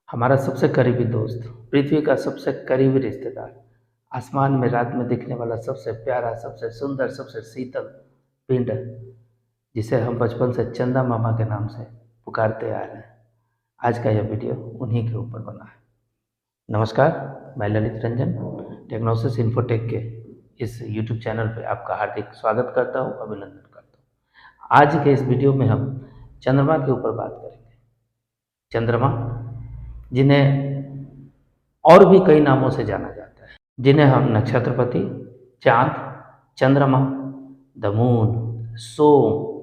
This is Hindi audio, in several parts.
हमारा सबसे करीबी दोस्त, पृथ्वी का सबसे करीबी रिश्तेदार, आसमान में रात में दिखने वाला सबसे प्यारा, सबसे सुंदर, सबसे शीतल पिंड, जिसे हम बचपन से चंदा मामा के नाम से पुकारते आ रहे हैं। आज का यह वीडियो उन्हीं के ऊपर बना है। नमस्कार, मैं ललित रंजन टेक्नोसिस इन्फोटेक के इस यूट्यूब चैनल पर आपका हार्दिक स्वागत करता हूँ, अभिनंदन करता हूँ। आज के इस वीडियो में हम चंद्रमा के ऊपर बात करेंगे। चंद्रमा, जिन्हें और भी कई नामों से जाना जाता है, जिन्हें हम नक्षत्रपति, चांद, चंद्रमा, द मून, सोम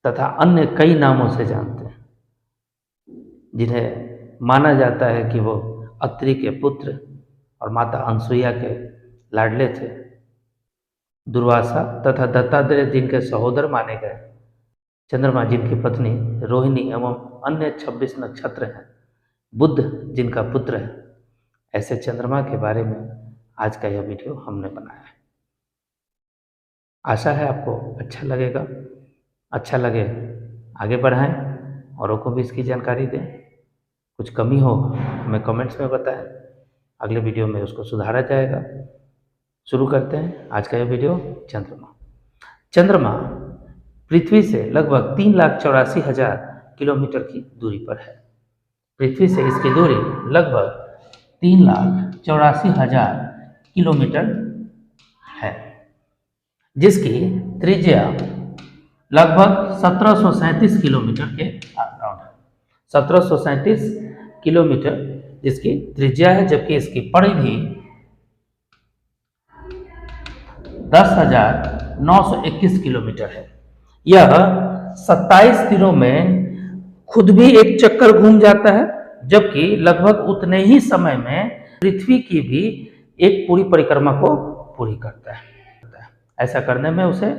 तथा अन्य कई नामों से जानते हैं, जिन्हें माना जाता है कि वो अत्रि के पुत्र और माता अनसुईया के लाडले थे। दुर्वासा तथा दत्तात्रेय जिनके सहोदर माने गए, चंद्रमा जिनकी पत्नी रोहिणी एवं अन्य 26 नक्षत्र हैं, बुध जिनका पुत्र है, ऐसे चंद्रमा के बारे में आज का यह वीडियो हमने बनाया है। आशा है आपको अच्छा लगेगा। अच्छा लगे आगे बढ़ाएं, औरों को भी इसकी जानकारी दें। कुछ कमी हो हमें कमेंट्स में बताएं, अगले वीडियो में उसको सुधारा जाएगा। शुरू करते हैं आज का यह वीडियो। चंद्रमा पृथ्वी से लगभग 3,84,000 किलोमीटर की दूरी पर है। पृथ्वी से इसकी दूरी लगभग 3,84,000 किलोमीटर है, जिसकी त्रिज्या लगभग 1737 किलोमीटर के अराउंड है। 1737 किलोमीटर जिसकी त्रिज्या है, जबकि इसकी परिधि 10,921 किलोमीटर है। यह 27 दिनों में खुद भी एक चक्कर घूम जाता है, जबकि लगभग उतने ही समय में पृथ्वी की भी एक पूरी परिक्रमा को पूरी करता है। ऐसा करने में उसे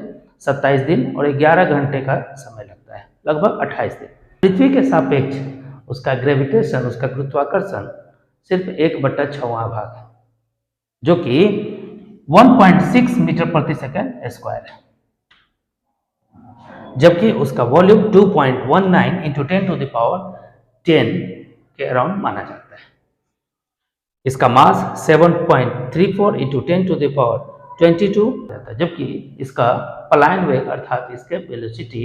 27 दिन और 11 घंटे का समय लगता है, लगभग 28 दिन। पृथ्वी के सापेक्ष उसका ग्रेविटेशन, उसका गुरुत्वाकर्षण सिर्फ 1/6 भाग है, जो कि 1.6 मीटर प्रति सेकंड स्क्वायर है, जबकि उसका वॉल्यूम 2.19 इंटू 10⁻10 के अराउंड माना जाता है। इसका मास 7.34 इंटू 10⁻22 जाता है, जबकि इसका पलायन वेग अर्थात इसके वेलोसिटी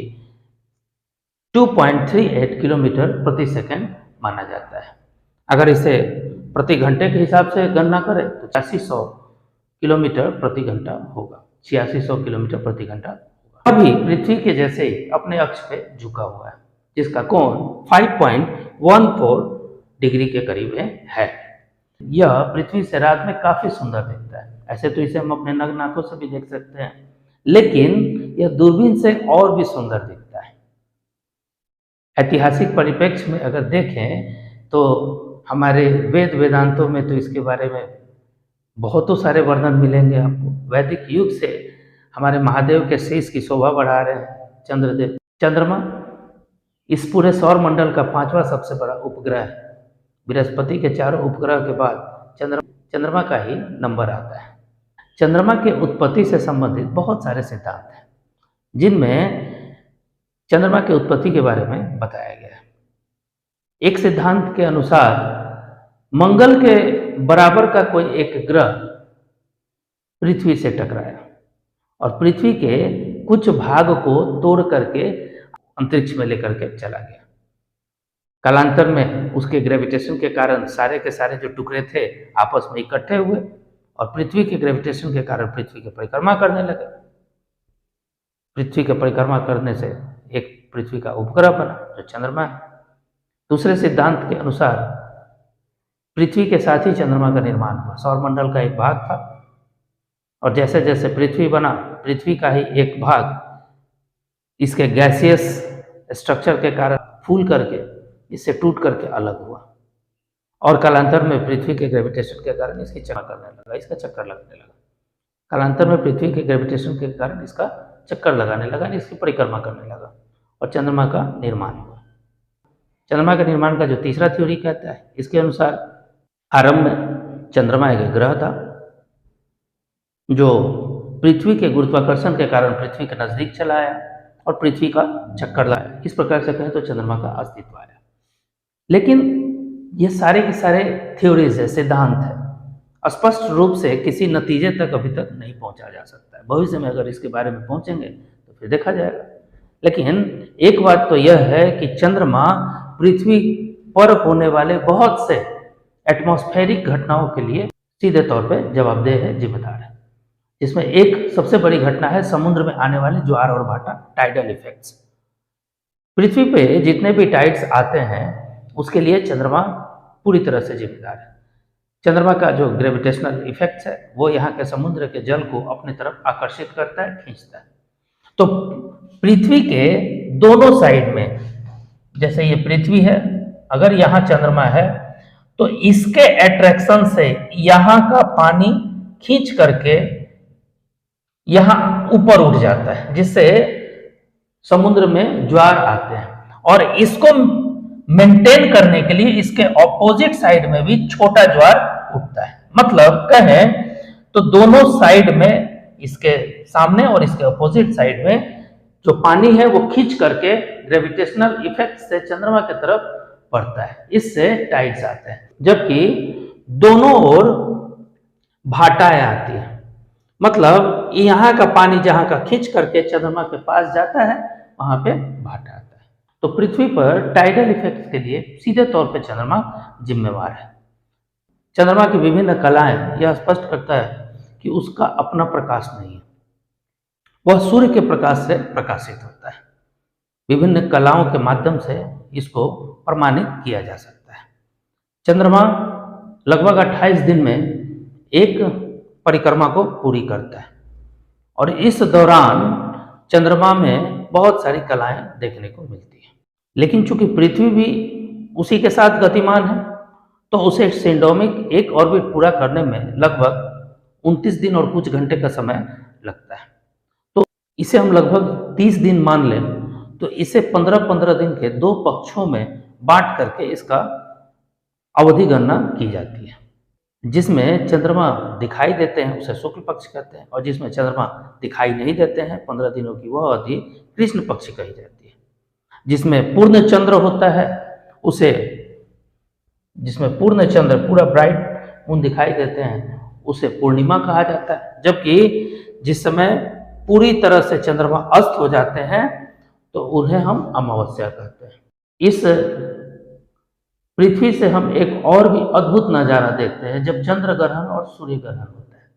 2.38 किलोमीटर प्रति सेकंड माना जाता है। अगर इसे प्रति घंटे के हिसाब से गणना करें तो 8600 किलोमीटर प्रति घंटा होगा। 8600 किलोमीटर प्रति घंटा होगा। अभी पृथ्वी के जैसे ही अपने अक्ष पे झुका हुआ है, जिसका कोण 5.14 डिग्री के करीब है। यह पृथ्वी से रात में काफी सुंदर दिखता है। ऐसे तो इसे हम अपने नग्न आंखों से भी देख सकते हैं, लेकिन यह दूरबीन से और भी सुंदर दिखता है। ऐतिहासिक परिप्रेक्ष्य में अगर देखें तो हमारे वेद वेदांतों में तो इसके बारे में बहुतों सारे वर्णन मिलेंगे आपको। वैदिक युग से हमारे महादेव के शीश की शोभा बढ़ा रहे हैं चंद्रदेव। चंद्रमा इस पूरे सौर मंडल का 5वां सबसे बड़ा उपग्रह है। बृहस्पति के 4 उपग्रह के बाद चंद्रमा का ही नंबर आता है। चंद्रमा के उत्पत्ति से संबंधित बहुत सारे सिद्धांत हैं, जिनमें चंद्रमा की उत्पत्ति के बारे में बताया गया है। एक सिद्धांत के अनुसार मंगल के बराबर का कोई एक ग्रह पृथ्वी से टकराया और पृथ्वी के कुछ भाग को तोड़ करके अंतरिक्ष में लेकर के चला गया। कालांतर में उसके ग्रेविटेशन के कारण सारे के सारे जो टुकड़े थे आपस में इकट्ठे हुए और पृथ्वी के ग्रेविटेशन के कारण पृथ्वी की परिक्रमा करने लगे। पृथ्वी की परिक्रमा करने से एक पृथ्वी का उपग्रह बना जो चंद्रमा है। दूसरे सिद्धांत के अनुसार पृथ्वी के साथ ही चंद्रमा का निर्माण हुआ। सौरमंडल का एक भाग था और जैसे जैसे पृथ्वी बना, पृथ्वी का ही एक भाग इसके गैसियस स्ट्रक्चर के कारण फूल करके इससे टूट करके अलग हुआ और कालांतर में पृथ्वी के ग्रेविटेशन के कारण इसकी चक्कर करने लगा, इसका चक्कर लगने लगा। कालांतर में पृथ्वी के ग्रेविटेशन के कारण इसका चक्कर लगाने लगा, इसकी परिक्रमा करने लगा और चंद्रमा का निर्माण हुआ। चंद्रमा के निर्माण का जो तीसरा थ्योरी कहता है, इसके अनुसार आरंभ में चंद्रमा एक ग्रह था जो पृथ्वी के गुरुत्वाकर्षण के कारण पृथ्वी के नजदीक चला आया और पृथ्वी का चक्कर लगाया। इस प्रकार से कहें तो चंद्रमा का अस्तित्व आया। लेकिन ये सारे के सारे थ्योरीज है, सिद्धांत है, स्पष्ट रूप से किसी नतीजे तक अभी तक नहीं पहुंचा जा सकता है। भविष्य में अगर इसके बारे में पहुंचेंगे तो फिर देखा जाएगा। लेकिन एक बात तो यह है कि चंद्रमा पृथ्वी पर होने वाले बहुत से एटमॉस्फेरिक घटनाओं के लिए सीधे तौर पर जवाबदेह है, जिम्मेदार है। जिसमें एक सबसे बड़ी घटना है समुद्र में आने वाले ज्वार और भाटा, टाइडल इफेक्ट्स। पृथ्वी पे जितने भी टाइड्स आते हैं उसके लिए चंद्रमा पूरी तरह से जिम्मेदार है। चंद्रमा का जो ग्रेविटेशनल इफेक्ट्स है वो यहाँ के समुद्र के जल को अपनी तरफ आकर्षित करता है, खींचता है। तो पृथ्वी के दोनों साइड में, जैसे ये पृथ्वी है, अगर यहाँ चंद्रमा है तो इसके अट्रैक्शन से यहाँ का पानी खींच करके यहाँ ऊपर उठ जाता है, जिससे समुद्र में ज्वार आते हैं। और इसको मेंटेन करने के लिए इसके ऑपोजिट साइड में भी छोटा ज्वार उठता है। मतलब कहें तो दोनों साइड में, इसके सामने और इसके ऑपोजिट साइड में जो पानी है वो खींच करके ग्रेविटेशनल इफेक्ट से चंद्रमा की तरफ बढ़ता है, इससे टाइड्स आते हैं। जबकि दोनों ओर भाटाएं आती हैं, मतलब यहाँ का पानी जहाँ का खींच करके चंद्रमा के पास जाता है वहां पे भाटा आता है। तो पृथ्वी पर टाइडल इफेक्ट के लिए सीधे तौर पे चंद्रमा जिम्मेवार है। चंद्रमा की विभिन्न कलाएं यह स्पष्ट करता है कि उसका अपना प्रकाश नहीं है, वह सूर्य के प्रकाश से प्रकाशित होता है। विभिन्न कलाओं के माध्यम से इसको प्रमाणित किया जा सकता है। चंद्रमा लगभग 28 दिन में एक परिक्रमा को पूरी करता है और इस दौरान चंद्रमा में बहुत सारी कलाएं देखने को मिलती हैं। लेकिन चूंकि पृथ्वी भी उसी के साथ गतिमान है तो उसे सिंड्रोमिक एक ऑर्बिट पूरा करने में लगभग 29 दिन और कुछ घंटे का समय लगता है। तो इसे हम लगभग 30 दिन मान लें तो इसे 15-15 दिन के दो पक्षों में बांट करके इसका अवधि गणना की जाती है। जिसमें चंद्रमा दिखाई देते हैं उसे शुक्ल पक्ष कहते हैं, और जिसमें चंद्रमा दिखाई नहीं देते हैं 15 दिनों की वह अवधि कृष्ण पक्ष कही जाती है। जिसमें पूर्ण चंद्र होता है उसे, जिसमें पूर्ण चंद्र पूरा ब्राइट मून दिखाई देते हैं उसे पूर्णिमा कहा जाता है। जबकि जिस समय पूरी तरह से चंद्रमा अस्त हो जाते हैं तो उन्हें हम अमावस्या कहते हैं। इस पृथ्वी से हम एक और भी अद्भुत नजारा देखते हैं जब चंद्र ग्रहण और सूर्य ग्रहण होता है।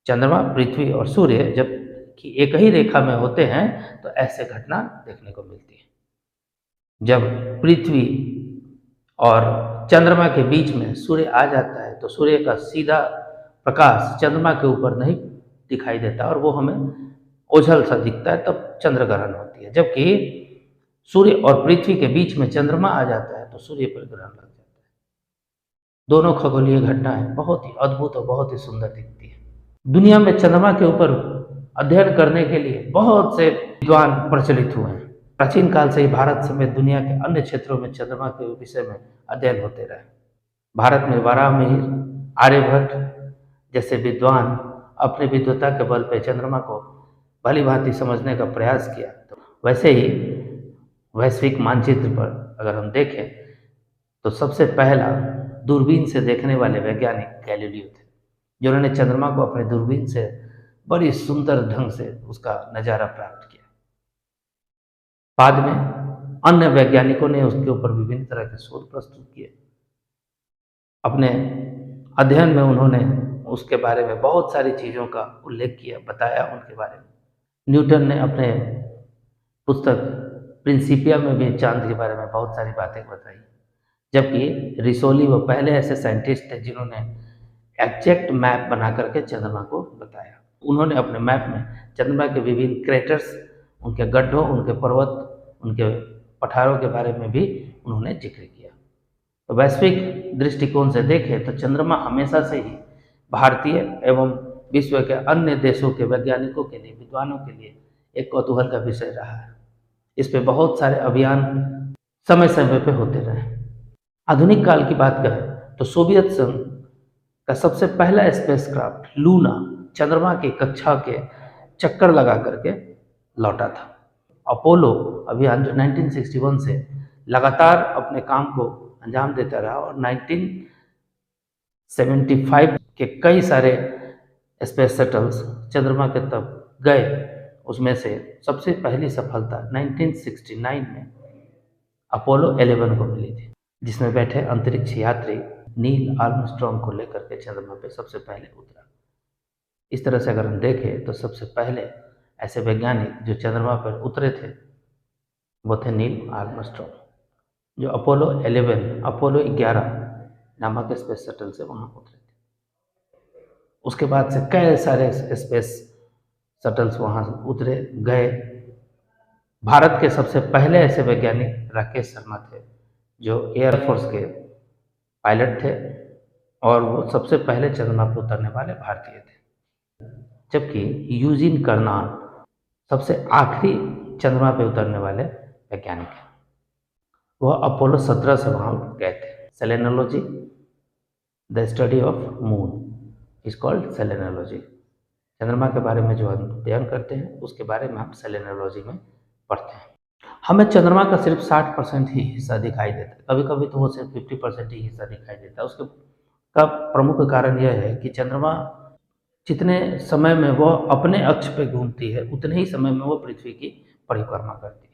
चंद्रमा, पृथ्वी और सूर्य जब कि एक ही रेखा में होते हैं तो ऐसे घटना देखने को मिलती है। जब पृथ्वी और चंद्रमा के बीच में सूर्य आ जाता है तो सूर्य का सीधा प्रकाश चंद्रमा के ऊपर नहीं दिखाई देता और वो हमें ओझल सा दिखता है, तब चंद्र ग्रहण होती है। जबकि सूर्य और पृथ्वी के बीच में चंद्रमा आ जाता है तो सूर्य पर ग्रहण लग जाता है। दोनों खगोलीय घटनाएं बहुत ही अद्भुत और बहुत ही सुंदर दिखती है। दुनिया में चंद्रमा के ऊपर अध्ययन करने के लिए बहुत से विद्वान प्रचलित हुए हैं। प्राचीन काल से ही भारत समेत दुनिया के अन्य क्षेत्रों में चंद्रमा के विषय में अध्ययन होते रहे। भारत में वारामिहिर, आर्यभट्ट जैसे विद्वान अपनी विद्वता के बल पर चंद्रमा को भली भांति समझने का प्रयास किया। तो वैसे ही वैश्विक मानचित्र पर अगर हम देखें तो सबसे पहला दूरबीन से देखने वाले वैज्ञानिक गैलीलियो थे, जिन्होंने चंद्रमा को अपने दूरबीन से बड़ी सुंदर ढंग से उसका नज़ारा प्राप्त किया। बाद में अन्य वैज्ञानिकों ने उसके ऊपर विभिन्न तरह के शोध प्रस्तुत किए। अपने अध्ययन में उन्होंने उसके बारे में बहुत सारी चीज़ों का उल्लेख किया, बताया उनके बारे में। न्यूटन ने अपने पुस्तक प्रिंसिपिया में भी चांद के बारे में बहुत सारी बातें बताई। जबकि रिसोली वो पहले ऐसे साइंटिस्ट थे जिन्होंने एग्जैक्ट मैप बना करके चंद्रमा को बताया। उन्होंने अपने मैप में चंद्रमा के विभिन्न क्रेटर्स, उनके गड्ढों, उनके पर्वत, उनके पठारों के बारे में भी उन्होंने जिक्र किया। तो वैश्विक दृष्टिकोण से देखें तो चंद्रमा हमेशा से ही भारतीय एवं विश्व के अन्य देशों के वैज्ञानिकों के लिए, विद्वानों के लिए एक कौतूहल का विषय रहा है। इस पे बहुत सारे अभियान समय समय पे होते रहे। आधुनिक काल की बात करें तो सोवियत संघ का सबसे पहला स्पेसक्राफ्ट लूना चंद्रमा की कक्षा के चक्कर लगा करके लौटा था। अपोलो अभियान जो 1961 से लगातार अपने काम को अंजाम देता रहा और 1975 के कई सारे स्पेस शटल्स चंद्रमा के तब गए। उसमें से सबसे पहली सफलता 1969 में अपोलो 11 को मिली थी, जिसमें बैठे अंतरिक्ष यात्री नील आर्मस्ट्रॉन्ग को लेकर के चंद्रमा पे सबसे पहले उतरा। इस तरह से अगर हम देखें तो सबसे पहले ऐसे वैज्ञानिक जो चंद्रमा पर उतरे थे वो थे नील आर्मस्ट्रॉन्ग, जो अपोलो 11 नामक स्पेस शटल से वहाँ उतरे थे। उसके बाद से कई सारे स्पेस शटल्स वहाँ उतरे गए। भारत के सबसे पहले ऐसे वैज्ञानिक राकेश शर्मा थे, जो एयरफोर्स के पायलट थे और वो सबसे पहले चंद्रमा पर उतरने वाले भारतीय थे। जबकि यूजिन कर्नान सबसे आखिरी चंद्रमा पर उतरने वाले वैज्ञानिक हैं। वह अपोलो 17 से वहाँ गए थे। Selenology, the study of moon is called selenology. चंद्रमा के बारे में जो हम अध्ययन करते हैं उसके बारे में हम सेलेनोलॉजी में पढ़ते हैं। हमें चंद्रमा का सिर्फ 60% ही हिस्सा दिखाई देता है, कभी कभी तो वो सिर्फ 50% ही हिस्सा दिखाई देता है। उसके का प्रमुख कारण यह है कि चंद्रमा जितने समय में वो अपने अक्ष पे घूमती है उतने ही समय में वो पृथ्वी की परिक्रमा करती है,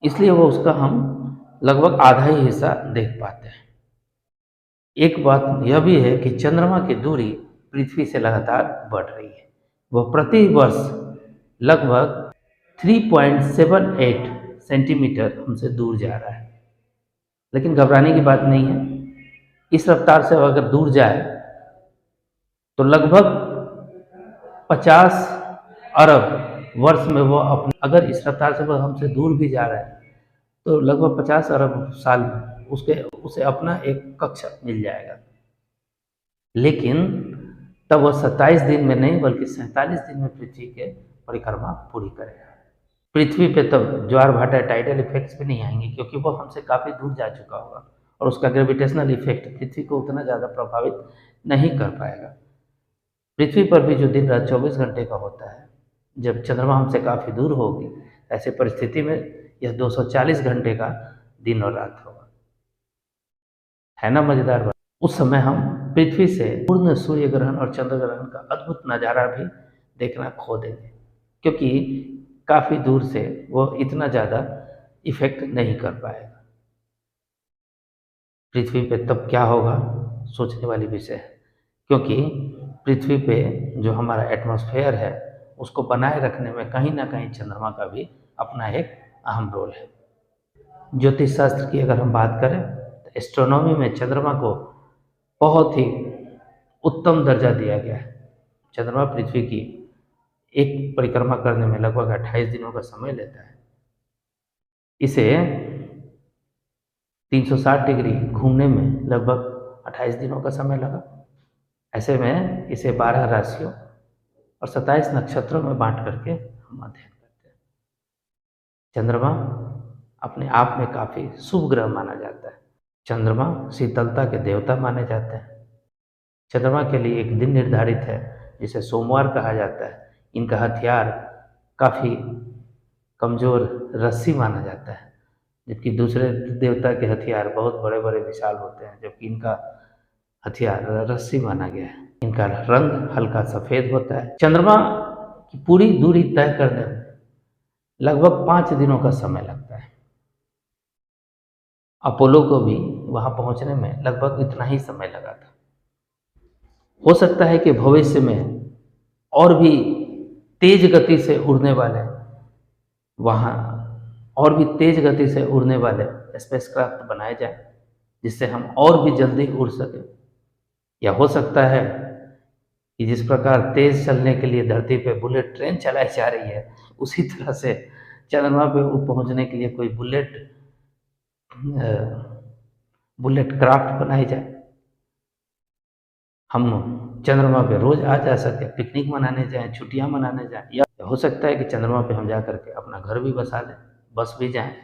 इसलिए वो उसका हम लगभग आधा ही हिस्सा देख पाते हैं। एक बात यह भी है कि चंद्रमा की दूरी पृथ्वी से लगातार बढ़ रही है। वह प्रति वर्ष लगभग 3.78 सेंटीमीटर हमसे दूर जा रहा है, लेकिन घबराने की बात नहीं है। इस रफ्तार से अगर दूर जाए तो लगभग 50 अरब वर्ष में वो अपने, अगर इस रफ्तार से वह हमसे दूर भी जा रहा है तो लगभग 50 अरब साल में उसे अपना एक कक्षा मिल जाएगा। लेकिन तब वह 27 दिन में नहीं बल्कि 47 दिन में पृथ्वी के परिक्रमा पूरी करेगा। पृथ्वी पे तब ज्वार भाटा टाइडल इफेक्ट्स भी नहीं आएंगे, क्योंकि वो हमसे काफ़ी दूर जा चुका होगा और उसका ग्रेविटेशनल इफेक्ट पृथ्वी को उतना ज़्यादा प्रभावित नहीं कर पाएगा। पृथ्वी पर भी जो दिन रात 24 घंटे का होता है, जब चंद्रमा हमसे काफ़ी दूर होगी ऐसे परिस्थिति में यह 240 घंटे का दिन और रात होगा। है ना मज़ेदार बात। उस समय हम पृथ्वी से पूर्ण सूर्य ग्रहण और चंद्र ग्रहण का अद्भुत नज़ारा भी देखना खो देंगे, क्योंकि काफ़ी दूर से वो इतना ज़्यादा इफेक्ट नहीं कर पाएगा। पृथ्वी पे तब क्या होगा, सोचने वाली विषय है, क्योंकि पृथ्वी पे जो हमारा एटमॉस्फेयर है उसको बनाए रखने में कहीं ना कहीं चंद्रमा का भी अपना एक अहम रोल है। ज्योतिष शास्त्र की अगर हम बात करें तो एस्ट्रोनॉमी में चंद्रमा को बहुत ही उत्तम दर्जा दिया गया है। चंद्रमा पृथ्वी की एक परिक्रमा करने में लगभग 28 दिनों का समय लेता है। इसे 360 डिग्री घूमने में लगभग 28 दिनों का समय लगा। ऐसे में इसे 12 राशियों और 27 नक्षत्रों में बांट करके हम अध्ययन करते हैं। चंद्रमा अपने आप में काफ़ी शुभ ग्रह माना जाता है। चंद्रमा शीतलता के देवता माने जाते हैं। चंद्रमा के लिए एक दिन निर्धारित है जिसे सोमवार कहा जाता है। इनका हथियार काफ़ी कमज़ोर रस्सी माना जाता है, जबकि दूसरे देवता के हथियार बहुत बड़े बड़े विशाल होते हैं, जबकि इनका हथियार रस्सी माना गया है। इनका रंग हल्का सफ़ेद होता है। चंद्रमा की पूरी दूरी तय करने में लगभग 5 दिनों का समय लगता है। अपोलो को भी वहाँ पहुँचने में लगभग इतना ही समय लगा था। हो सकता है कि भविष्य में और भी तेज गति से उड़ने वाले वहाँ और भी तेज गति से उड़ने वाले स्पेसक्राफ्ट बनाए जाएं, जिससे हम और भी जल्दी उड़ सकें। या हो सकता है कि जिस प्रकार तेज चलने के लिए धरती पे बुलेट ट्रेन चलाई जा रही है, उसी तरह से चंद्रमा पे पहुंचने के लिए कोई बुलेट क्राफ्ट बनाई जाए। हम चंद्रमा पे रोज आ जा सके, पिकनिक मनाने जाएं, छुट्टियां मनाने जाएं, या हो सकता है कि चंद्रमा पे हम जा करके अपना घर भी बसा लें, बस भी जाएं।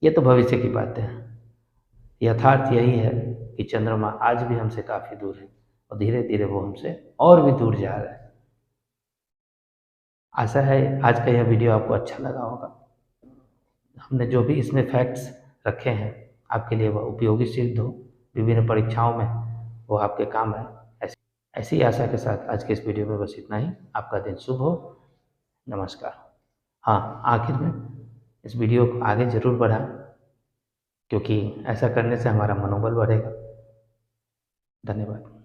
ये तो भविष्य की बातें हैं। यथार्थ यही है कि चंद्रमा आज भी हमसे काफ़ी दूर है और धीरे धीरे वो हमसे और भी दूर जा रहा है। आशा है आज का यह वीडियो आपको अच्छा लगा होगा। हमने जो भी इसमें फैक्ट्स रखे हैं आपके लिए वह उपयोगी सिद्ध हो, विभिन्न परीक्षाओं में वो आपके काम है। ऐसी ऐसी आशा के साथ आज के इस वीडियो में बस इतना ही। आपका दिन शुभ हो। नमस्कार। हाँ, आखिर में इस वीडियो को आगे ज़रूर बढ़ाएं, क्योंकि ऐसा करने से हमारा मनोबल बढ़ेगा। धन्यवाद।